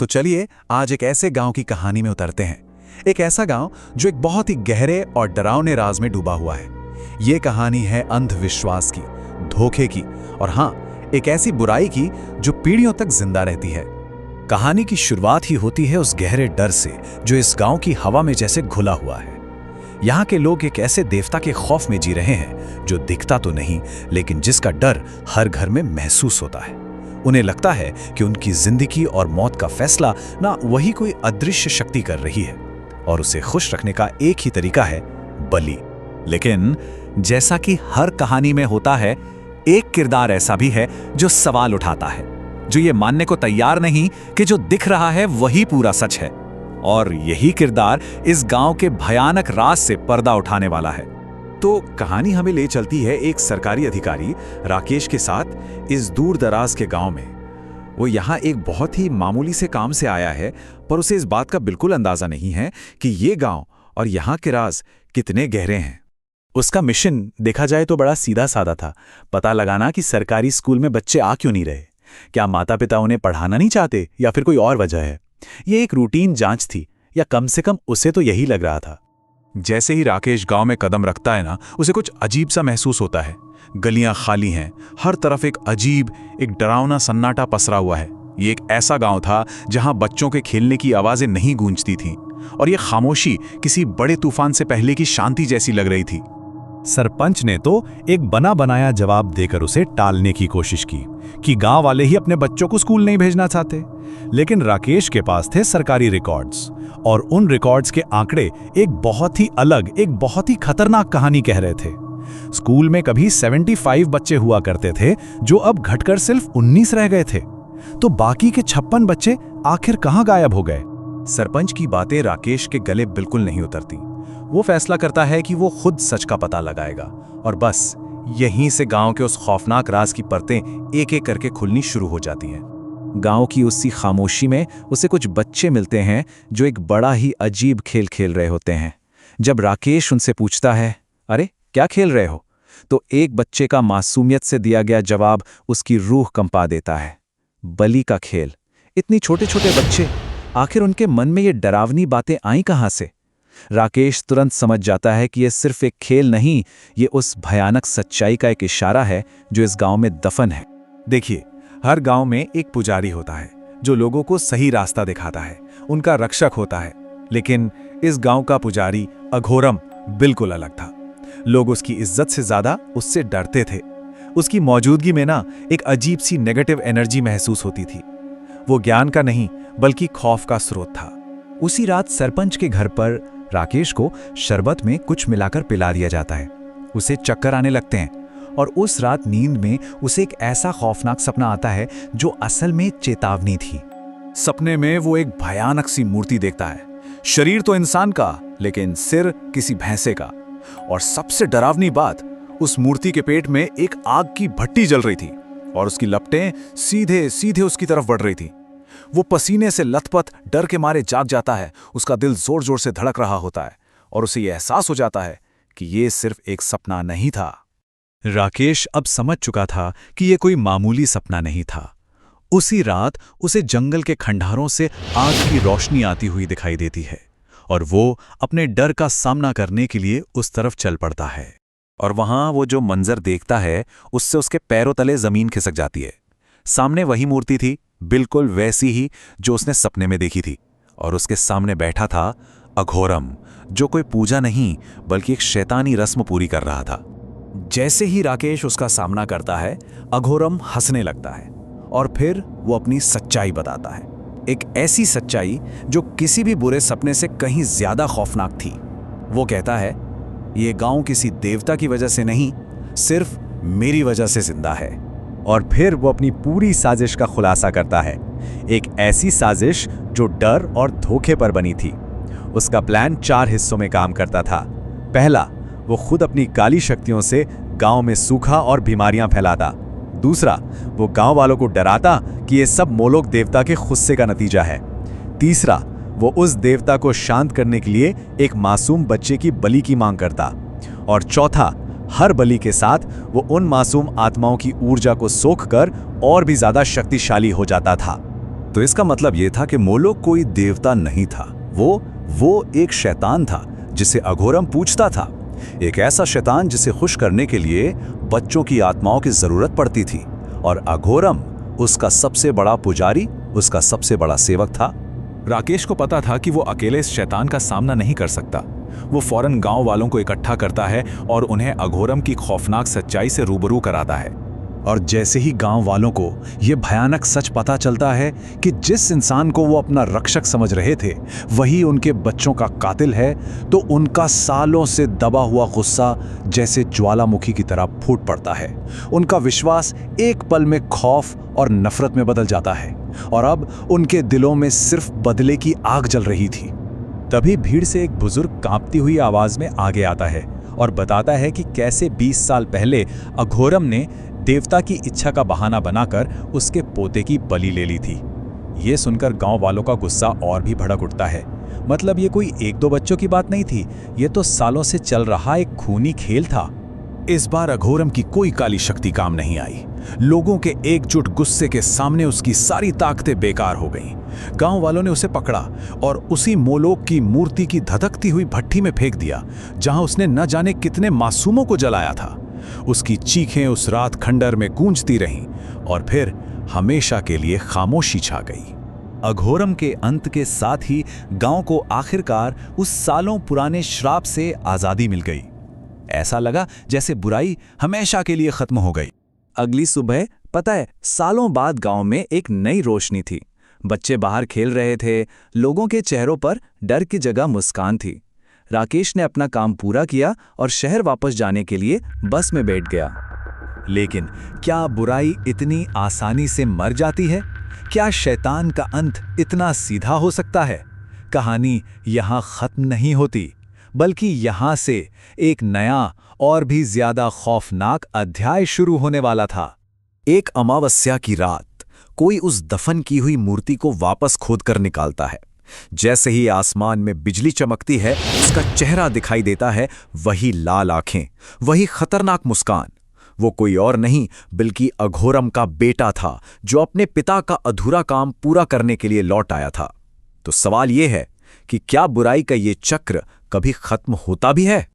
तो चलिए आज एक ऐसे गांव की कहानी में उतरते हैं। एक ऐसा गांव जो एक बहुत ही गहरे और डरावने राज में डूबा हुआ है। ये कहानी है अंधविश्वास की, धोखे की और हाँ, एक ऐसी बुराई की जो पीढ़ियों तक जिंदा रहती है। कहानी की शुरुआत ही होती है उस गहरे डर से जो इस गांव की हवा में जैसे घुला हुआ है। यहाँ के लोग एक ऐसे देवता के खौफ में जी रहे हैं जो दिखता तो नहीं, लेकिन जिसका डर हर घर में महसूस होता है। उन्हें लगता है कि उनकी जिंदगी और मौत का फैसला ना वही कोई अदृश्य शक्ति कर रही है और उसे खुश रखने का एक ही तरीका है, बलि। लेकिन जैसा कि हर कहानी में होता है, एक किरदार ऐसा भी है जो सवाल उठाता है, जो ये मानने को तैयार नहीं कि जो दिख रहा है वही पूरा सच है। और यही किरदार इस गांव के भयानक राज से पर्दा उठाने वाला है। तो कहानी हमें ले चलती है एक सरकारी अधिकारी राकेश के साथ इस दूर दराज के गांव में। वो यहाँ एक बहुत ही मामूली से काम से आया है, पर उसे इस बात का बिल्कुल अंदाजा नहीं है कि ये गांव और यहाँ के राज कितने गहरे हैं। उसका मिशन देखा जाए तो बड़ा सीधा साधा था, पता लगाना कि सरकारी स्कूल में बच्चे आ क्यों नहीं रहे। क्या माता पिता उन्हें पढ़ाना नहीं चाहते या फिर कोई और वजह है। ये एक रूटीन जांच थी, या कम से कम उसे तो यही लग रहा था। जैसे ही राकेश गांव में कदम रखता है ना, उसे कुछ अजीब सा महसूस होता है। गलियां खाली हैं, हर तरफ एक अजीब, एक डरावना सन्नाटा पसरा हुआ है। ये एक ऐसा गांव था जहां बच्चों के खेलने की आवाजें नहीं गूंजती थीं, और ये खामोशी किसी बड़े तूफान से पहले की शांति जैसी लग रही थी। सरपंच ने तो एक बना बनाया जवाब देकर उसे टालने की कोशिश की कि गांव वाले ही अपने बच्चों को स्कूल नहीं भेजना चाहते। लेकिन राकेश के पास थे सरकारी रिकॉर्ड्स, और उन रिकॉर्ड्स के आंकड़े एक बहुत ही अलग, एक बहुत ही खतरनाक कहानी कह रहे थे। स्कूल में कभी 75 बच्चे हुआ करते थे, जो अब घटकर सिर्फ 19 रह गए थे। तो बाकी के 56 बच्चे आखिर कहां गायब हो गए। सरपंच की बातें राकेश के गले बिल्कुल नहीं उतरती। वो फैसला करता है कि वो खुद सच का पता लगाएगा, और बस यहीं से गांव के उस खौफनाक राज की परतें एक एक करके खुलनी शुरू हो जाती हैं। गांव की उसी खामोशी में उसे कुछ बच्चे मिलते हैं जो एक बड़ा ही अजीब खेल खेल रहे होते हैं। जब राकेश उनसे पूछता है, अरे क्या खेल रहे हो, तो एक बच्चे का मासूमियत से दिया गया जवाब उसकी रूह कंपा देता है। बलि का खेल। इतनी छोटे छोटे बच्चे, आखिर उनके मन में ये डरावनी बातें आई कहां से। राकेश तुरंत समझ जाता है कि यह सिर्फ एक खेल नहीं, ये उस भयानक सच्चाई का एक इशारा है जो इस गांव में दफन है। देखिए, हर गांव में एक पुजारी होता है जो लोगों को सही रास्ता दिखाता है, उनका रक्षक होता है। लेकिन इस गांव का पुजारी अघोरम बिल्कुल अलग था। लोग उसकी इज्जत से ज्यादा उससे डरते थे। उसकी मौजूदगी में ना एक अजीब सी नेगेटिव एनर्जी महसूस होती थी। वो ज्ञान का नहीं बल्कि खौफ का स्रोत था। उसी रात सरपंच के घर पर राकेश को शरबत में कुछ मिलाकर पिला दिया जाता है। उसे चक्कर आने लगते हैं, और उस रात नींद में उसे एक ऐसा खौफनाक सपना आता है जो असल में चेतावनी थी। सपने में वो एक भयानक सी मूर्ति देखता है। शरीर तो इंसान का, लेकिन सिर किसी भैंसे का। और सबसे डरावनी बात, उस मूर्ति के पेट में एक आग की भट्टी जल रही थी, और उसकी लपटें सीधे सीधे उसकी तरफ बढ़ रही थी। वो पसीने से लथपथ डर के मारे जाग जाता है। उसका दिल जोर जोर से धड़क रहा होता है, और उसे यह एहसास हो जाता है कि ये सिर्फ एक सपना नहीं था। राकेश अब समझ चुका था कि यह कोई मामूली सपना नहीं था। उसी रात उसे जंगल के खंडारों से आग की रोशनी आती हुई दिखाई देती है, और वो अपने डर का सामना करने के लिए उस तरफ चल पड़ता है। और वहां वो जो मंजर देखता है, उससे उसके पैरों तले जमीन खिसक जाती है। सामने वही मूर्ति थी, बिल्कुल वैसी ही जो उसने सपने में देखी थी, और उसके सामने बैठा था अघोरम, जो कोई पूजा नहीं बल्कि एक शैतानी रस्म पूरी कर रहा था। जैसे ही राकेश उसका सामना करता है, अघोरम हंसने लगता है, और फिर वो अपनी सच्चाई बताता है। एक ऐसी सच्चाई जो किसी भी बुरे सपने से कहीं ज्यादा खौफनाक थी। वो कहता है, ये गांव किसी देवता की वजह से नहीं, सिर्फ मेरी वजह से जिंदा है। और फिर वो अपनी पूरी साजिश का खुलासा करता है, एक ऐसी साजिश जो डर और धोखे पर बनी थी। उसका प्लान 4 हिस्सों में काम करता था। पहला, वो खुद अपनी काली शक्तियों से गांव में सूखा और बीमारियां फैलाता। दूसरा, वो गांव वालों को डराता कि ये सब मोलोक देवता के गुस्से का नतीजा है। तीसरा, वो उस देवता को शांत करने के लिए एक मासूम बच्चे की बलि की मांग करता। और चौथा, हर बलि के साथ वो उन मासूम आत्माओं की ऊर्जा को सोखकर और भी ज्यादा शक्तिशाली हो जाता था। तो इसका मतलब यह था कि मोलोक कोई देवता नहीं था, वो एक शैतान था जिसे अघोरम पूजता था। एक ऐसा शैतान जिसे खुश करने के लिए बच्चों की आत्माओं की जरूरत पड़ती थी, और अघोरम उसका सबसे बड़ा पुजारी, उसका सबसे बड़ा सेवक था। राकेश को पता था कि वो अकेले इस शैतान का सामना नहीं कर सकता। वो फौरन गांव वालों को इकट्ठा करता है और उन्हें अघोरम की खौफनाक सच्चाई से रूबरू कराता है। और जैसे ही गांव वालों को यह भयानक सच पता चलता है कि जिस इंसान को वो अपना रक्षक समझ रहे थे वही उनके बच्चों का कातिल है, तो उनका सालों से दबा हुआ गुस्सा जैसे ज्वालामुखी की तरह फूट पड़ता है। उनका विश्वास एक पल में खौफ और नफरत में बदल जाता है, और अब उनके दिलों में सिर्फ बदले की आग जल रही थी। तभी भीड़ से एक बुजुर्ग कांपती हुई आवाज में आगे आता है और बताता है कि कैसे 20 साल पहले अघोरम ने देवता की इच्छा का बहाना बनाकर उसके पोते की बलि ले ली थी। ये सुनकर गांव वालों का गुस्सा और भी भड़क उठता है। मतलब ये कोई एक दो बच्चों की बात नहीं थी, ये तो सालों से चल रहा एक खूनी खेल था। इस बार अघोरम की कोई काली शक्ति काम नहीं आई। लोगों के एकजुट गुस्से के सामने उसकी सारी ताकतें बेकार हो गईं। गांव वालों ने उसे पकड़ा और उसी मोलोक की मूर्ति की धधकती हुई भट्ठी में फेंक दिया, जहां उसने न जाने कितने मासूमों को जलाया था। उसकी चीखें उस रात खंडर में गूंजती रहीं, और फिर हमेशा के लिए खामोशी छा गई। अघोरम के अंत के साथ ही गांव को आखिरकार उस सालों पुराने श्राप से आजादी मिल गई। ऐसा लगा जैसे बुराई हमेशा के लिए खत्म हो गई। अगली सुबह पता है, सालों बाद गांव में एक नई रोशनी थी। बच्चे बाहर खेल रहे थे, लोगों के चेहरों पर डर की जगह मुस्कान थी। राकेश ने अपना काम पूरा किया और शहर वापस जाने के लिए बस में बैठ गया। लेकिन क्या बुराई इतनी आसानी से मर जाती है? क्या शैतान का अंत इतना सीधा हो सकता है? कहानी यहाँ खत्म नहीं होती, बल्कि यहाँ से एक नया और भी ज्यादा खौफनाक अध्याय शुरू होने वाला था। एक अमावस्या की रात कोई उस दफन की हुई मूर्ति को वापस खोदकर निकालता है। जैसे ही आसमान में बिजली चमकती है, उसका चेहरा दिखाई देता है, वही लाल आंखें, वही खतरनाक मुस्कान। वो कोई और नहीं बल्कि अघोरम का बेटा था, जो अपने पिता का अधूरा काम पूरा करने के लिए लौट आया था। तो सवाल यह है कि क्या बुराई का ये चक्र कभी खत्म होता भी है?